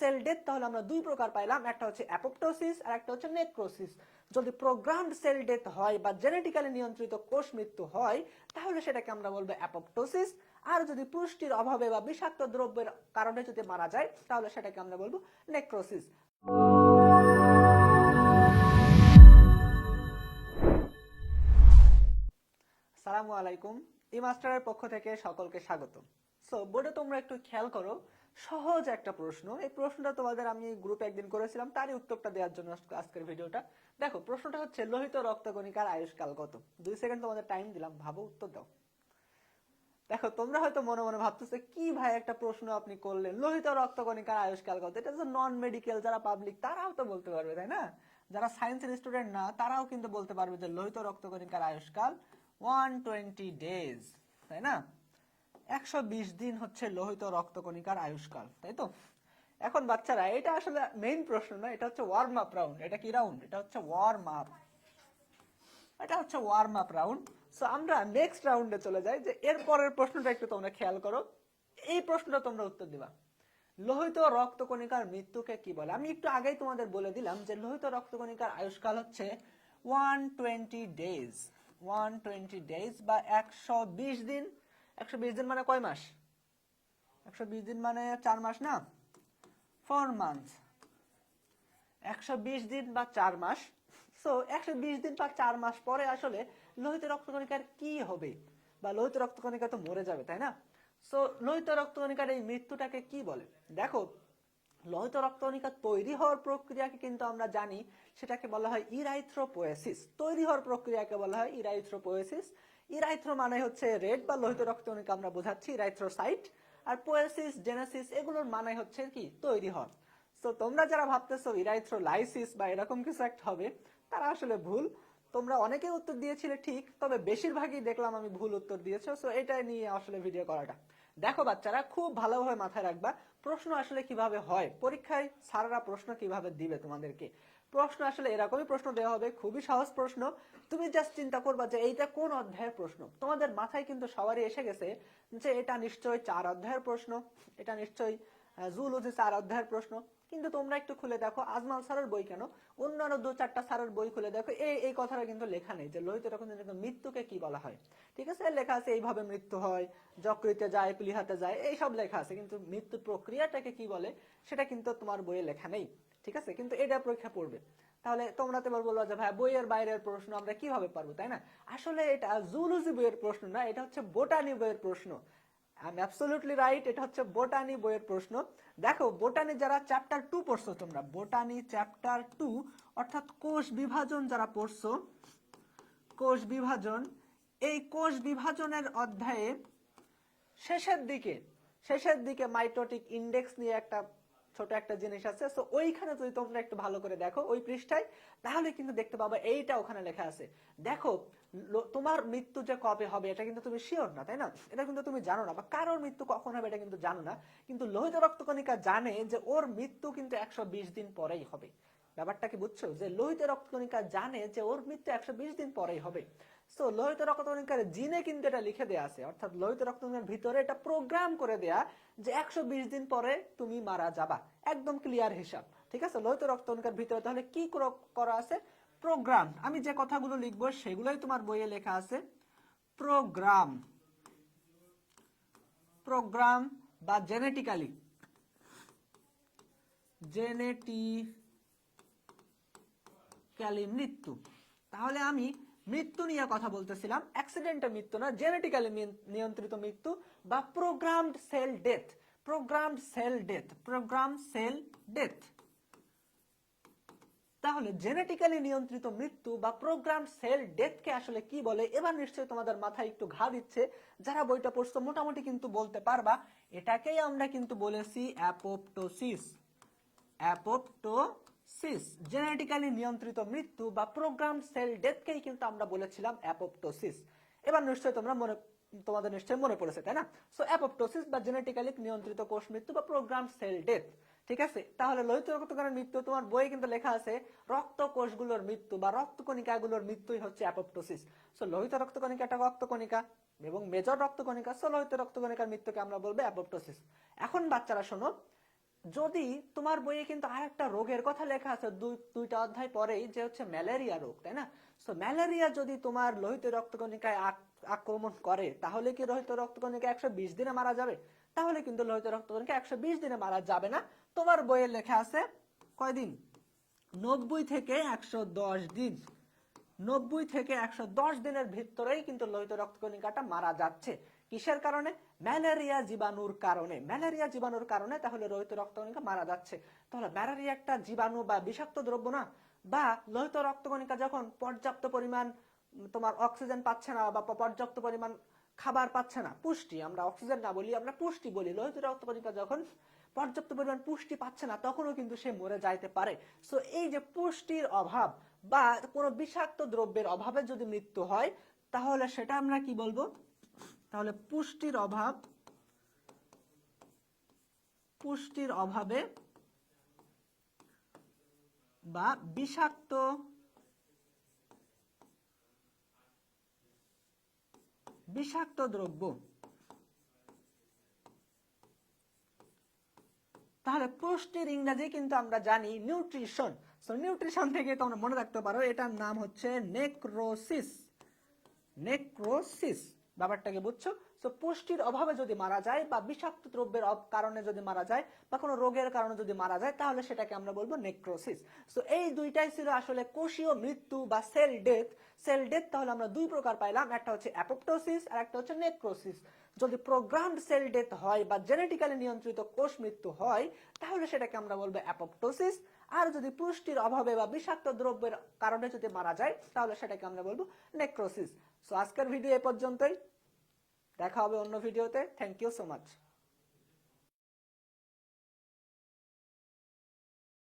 Sell death তাহলে আমরা দুই প্রকার পাইলাম, একটা হচ্ছে অ্যাপোপ্টোসিস আর একটা হচ্ছে নেক্রোসিস। যদি প্রোগ্রামড সেল ডেথ হয় বা জেনেটিক্যালি নিয়ন্ত্রিত কোষ মৃত্যু হয় তাহলে সেটাকে আমরা বলবো অ্যাপোপ্টোসিস, আর যদি পুষ্টির অভাবে বা বিষাক্ত দ্রব্যের কারণে যদি মারা যায় তাহলে সেটাকে আমরা বলবো নেক্রোসিস। আসসালামু আলাইকুম, ই মাস্টারের পক্ষ থেকে সকলকে স্বাগত। সো বোর্ডে তোমরা একটু খেয়াল করো, সহজ একটা প্রশ্ন, এই প্রশ্নটা তোমাদের আমি গ্রুপে একদিন করেছিলাম, তারই উত্তরটা দেওয়ার জন্য আজকের ভিডিওটা। দেখো প্রশ্নটা হচ্ছে লোহিত রক্তকণিকার আয়ুষ্কাল কত। 2 সেকেন্ড তোমাদের টাইম দিলাম, ভাবো উত্তর দাও। দেখো তোমরা হয়তো মনে মনে ভাবতেছো কি ভাই একটা প্রশ্ন আপনি করলেন, লোহিত রক্তকণিকার আয়ুষ্কাল কত, এটা তো নন মেডিকেল যারা পাবলিক তারাও তো বলতে পারবে তাই না, যারা সায়েন্সের স্টুডেন্ট না তারাও কিন্তু বলতে পারবে যে লোহিত রক্তকণিকার আয়ুষ্কাল 120 ডেজ, তাই না? 120 দিন হচ্ছে লোহিত রক্তকণিকার আয়ুষ্কাল, তাই তো? এখন বাচ্চারা এটা আসলে মেইন প্রশ্ন না, এটা হচ্ছে ওয়ার্ম আপ রাউন্ড। এটা কি রাউন্ড? এটা হচ্ছে ওয়ার্ম আপ, এটা হচ্ছে ওয়ার্ম আপ রাউন্ড। সো আমরা নেক্সট রাউন্ডে চলে যাই, যে এর পরের প্রশ্নটা একটু তোমরা খেয়াল করো, এই প্রশ্নটা তোমরা উত্তর দিবা। লোহিত রক্তকণিকার মৃত্যুকে কি বলে? আমি একটু আগেই তোমাদের বলে দিলাম যে লোহিত রক্তকণিকার আয়ুষ্কাল হচ্ছে 120 ডেজ, 120 ডেজ বা 120 দিন। 120 দিন মানে কয় মাস? 120 দিন মানে 4 মাস না, 4 মান্থ। 120 দিন বা 4 মাস। সো 120 দিন বা 4 মাস পরে আসলে লোহিত রক্তকণিকার কি হবে, বা লোহিত রক্তকণিকা তো মরে যাবে তাই না? সো লোহিত রক্তকণিকার এই মৃত্যুটাকে কি বলে? দেখো লোহিত রক্তকণিকা তৈরি হওয়ার প্রক্রিয়াকে কিন্তু আমরা জানি, সেটাকে বলা হয় ইরাইথ্রোপোয়েসিস। তৈরি হওয়ার প্রক্রিয়াকে বলা হয় ইরাইথ্রোপোয়েসিস। ইরাইথ্রো মানে হচ্ছে রেড বা লোহিত রক্তকণিকা আমরা বোঝাচ্ছি, ইরাইথ্রোসাইট। আর পোয়েসিস, জেনেসিস এগুলোর মানে হচ্ছে কি তৈরি হওয়া। সো তোমরা যারা ভাবতেছো ইরাইথ্রোলাইসিস বা এরকম কিছু একটা হবে, তারা আসলে ভুল। তোমরা অনেকে উত্তর দিয়েছিলে ঠিক, তবে বেশিরভাগই দেখলাম আমি ভুল উত্তর দিয়েছো। সো এটাই নিয়ে আসলে ভিডিও করাটা। দেখো বাচ্চারা খুব ভালোভাবে মাথায় রাখবা, প্রশ্ন আসলে কিভাবে হয় পরীক্ষায়, স্যাররা প্রশ্ন কিভাবে দিবে তোমাদেরকে। প্রশ্ন আসলে এরকমই প্রশ্ন দেওয়া হবে, খুবই সহজ প্রশ্ন। তুমি জাস্ট চিন্তা করবা যে এইটা কোন অধ্যায়ের প্রশ্ন। তোমাদের মাথায় কিন্তু সবারই এসে গেছে যে এটা নিশ্চয়ই 4 অধ্যায়ের প্রশ্ন, এটা নিশ্চয়ই জুলজি 4 অধ্যায়ের প্রশ্ন। কিন্তু তোমরা একটু খুলে দেখো আজমাল স্যারের বই, কেন অন্যান্য 2-4টা স্যারের বই খুলে দেখো, এই কথাটা কিন্তু লেখা নেই যে লোহিত রক্তকণিকার মৃত্যুকে কি বলা হয়। ঠিক আছে, লেখা আছে এইভাবে মৃত্যু হয়, যকৃতে যায়, প্লীহাতে যায়, এইসব লেখা আছে, কিন্তু মৃত্যুর প্রক্রিয়াটাকে কি বলে সেটা কিন্তু তোমার বইয়ে লেখা নেই। ঠিক আছে, কিন্তু এটা পরীক্ষা পড়বে। তাহলে তোমরা তো এবার বলবো যে ভাই বইয়ের বাইরের প্রশ্ন আমরা কিভাবে পারবো, তাই না? আসলে এটা জুলজি বইয়ের প্রশ্ন না, এটা হচ্ছে বোটানি বইয়ের প্রশ্ন। আই এম অ্যাবসলিউটলি রাইট, এটা হচ্ছে বোটানি বইয়ের প্রশ্ন। দেখো বোটানি যারা চ্যাপ্টার 2 পড়ছো, তোমরা বোটানি চ্যাপ্টার 2 অর্থাৎ কোষ বিভাজন যারা পড়ছো, কোষ বিভাজন, এই কোষ বিভাজনের অধ্যায়ে শেষের দিকে মাইটোটিক ইন্ডেক্স নিয়ে একটা ছোট একটা জিনিস আছে। সো ওইখানে যদি তোমরা একটু ভালো করে দেখো ওই পৃষ্ঠায়, তাহলে কিন্তু দেখতে পাবে এইটা ওখানে লেখা আছে। দেখো তোমার মৃত্যু যে কবে হবে এটা কিন্তু তুমি শিওর না, তাই না? এটা কিন্তু তুমি জানো না, বা কারোর মৃত্যু কখন হবে এটা কিন্তু জানো না। কিন্তু লোহিত রক্তকণিকা জানে যে ওর মৃত্যু কিন্তু 120 দিন পরেই হবে। ব্যাপারটা কি বুঝছো, যে লোহিত রক্তকণিকা জানে যে ওর মৃত্যু 120 দিন পরেই হবে। সো লোহিত রক্তকণিকার জিনে কিন্তু এটা লিখে দেয়া আছে, অর্থাৎ লোহিত রক্তকণিকার ভিতরে এটা প্রোগ্রাম করে দেয়া যে 120 দিন পরে তুমি মারা যাবা, একদম ক্লিয়ার হিসাব। ঠিক আছে, লোহিত রক্তকণিকার ভিতরে তাহলে কি করা আছে? প্রোগ্রাম। আমি যে কথাগুলো লিখবো সেগুলোই তোমার বইয়ে লেখা আছে। প্রোগ্রাম, প্রোগ্রাম বা জেনেটিক্যালি মৃত্যু। তাহলে আমি মৃত্যু নিয়ে কথা বলতেছিলাম, অ্যাক্সিডেন্টের মৃত্যু না, জেনেটিক্যালি নিয়ন্ত্রিত মৃত্যু বা programmed cell death. Programmed cell death, program cell death. তাহলে জেনেটিক্যালি নিয়ন্ত্রিত মৃত্যু বা প্রোগ্রাম সেল ডেথকে আসলে কি বলে? এবার নিশ্চয়ই তোমাদের মাথায় একটু ঘা দিচ্ছে, যারা বইটা পড়ছো মোটামুটি কিন্তু বলতে পারবা। এটাকেই আমরা কিন্তু বলেছি অ্যাপোপ্টোসিস। অ্যাপোপ্টোসিস, জেনেটিক্যালি নিয়ন্ত্রিত মৃত্যু বা প্রোগ্রাম সেল ডেথকেই কিন্তু আমরা বলেছিলাম অ্যাপোপ্টোসিস। এবার নিশ্চয়ই তোমাদের নিশ্চয়ই মনে পড়েছে, তাই না? সো অ্যাপোপ্টোসিস বা জেনেটিক্যালি নিয়ন্ত্রিত কোষ মৃত্যু বা প্রোগ্রাম সেল ডেথ। ঠিক আছে, তাহলে লোহিত রক্তকণিকার মৃত্যু তোমার বইয়ে কিন্তু লেখা আছে রক্ত কোষগুলোর মৃত্যু বা রক্তকণিকাগুলোর মৃত্যুই হচ্ছে অ্যাপোপ্টোসিস। সো লোহিত রক্তকণিকা একটা রক্তকণিকা এবং মেজর রক্তকণিকা, সো লোহিত রক্তকণিকার মৃত্যুকে আমরা বলবো অ্যাপোপ্টোসিস। এখন বাচ্চারা শোনো, যদি তোমার বইয়ে কিন্তু আরেকটা রোগের কথা লেখা আছে দুইটা অধ্যায় পরেই, যে হচ্ছে ম্যালেরিয়া রোগ, তাই না? সো ম্যালেরিয়া যদি তোমার লোহিত রক্তকণিকায় আক্রমণ করে, তাহলে কি লোহিত রক্তকণিকা 120 দিনে মারা যাবে? তাহলে কিন্তু লোহিত রক্তকণিকা 120 দিনে মারা যাবে না। তোমার বইয়ে লেখা আছে কয়দিন? 90 থেকে 110 দিন। 90 থেকে 110 দিনের ভিতরেই কিন্তু লোহিত রক্তকণিকাটা মারা যাচ্ছে। কিসের কারণে? ম্যালেরিয়া জীবাণুর কারণে। ম্যালেরিয়া জীবাণুর কারণে তাহলে লোহিত রক্তকণিকা মারা যাচ্ছে। তাহলে ম্যালেরিয়া একটা জীবাণু বা বিষাক্ত দ্রব্য না? বা লোহিত রক্তকণিকা যখন পর্যাপ্ত পরিমাণ তোমার অক্সিজেন পাচ্ছে না বা পর্যাপ্ত পরিমাণ খাবার পাচ্ছে না, পুষ্টি, আমরা অক্সিজেন না বলি, আমরা পুষ্টি বলি, লোহিত রক্তকণিকা যখন পর্যাপ্ত পরিমাণ পুষ্টি পাচ্ছে না, তখনও কিন্তু সে মরে যাইতে পারে। সো এই যে পুষ্টির অভাব বা কোনো বিষাক্ত দ্রব্যের অভাবে যদি মৃত্যু হয়, তাহলে সেটা আমরা কি বলবো? তাহলে পুষ্টির অভাবে বা বিষাক্ত দ্রব্য। তাহলে পুষ্টির ইংরেজি কিন্তু আমরা জানি নিউট্রিশন। সো নিউট্রিশন থেকে তোমরা মনে রাখতে পারো, এটার নাম হচ্ছে নেক্রোসিস। নেক্রোসিস, ব্যাপারটাকে বুঝছো? সো পুষ্টির অভাবে যদি মারা যায় বা বিষাক্ত দ্রব্যের কারণে যদি মারা যায় বা কোনো রোগের কারণে যদি মারা যায়, তাহলে সেটাকে আমরা বলবো নেক্রোসিস। সো এই দুইটাই ছিল আসলে কোষীয় মৃত্যু বা সেল ডেথ। সেল ডেথ তাহলে আমরা দুই প্রকার পাইলাম, একটা হচ্ছে অ্যাপোপ্টোসিস আর একটা হচ্ছে নেক্রোসিস। যদি প্রোগ্রামড সেল ডেথ হয় বা জেনেটিক্যালি নিয়ন্ত্রিত কোষ মৃত্যু হয়, তাহলে সেটাকে আমরা বলবো অ্যাপোপ্টোসিস। আর যদি পুষ্টির অভাবে বা বিষাক্ত দ্রব্যের কারণে যদি মারা যায়, তাহলে সেটাকে আমরা বলবো নেক্রোসিস। সো আজকের ভিডিও এ পর্যন্তই, দেখা হবে অন্য ভিডিওতে। Thank you so much.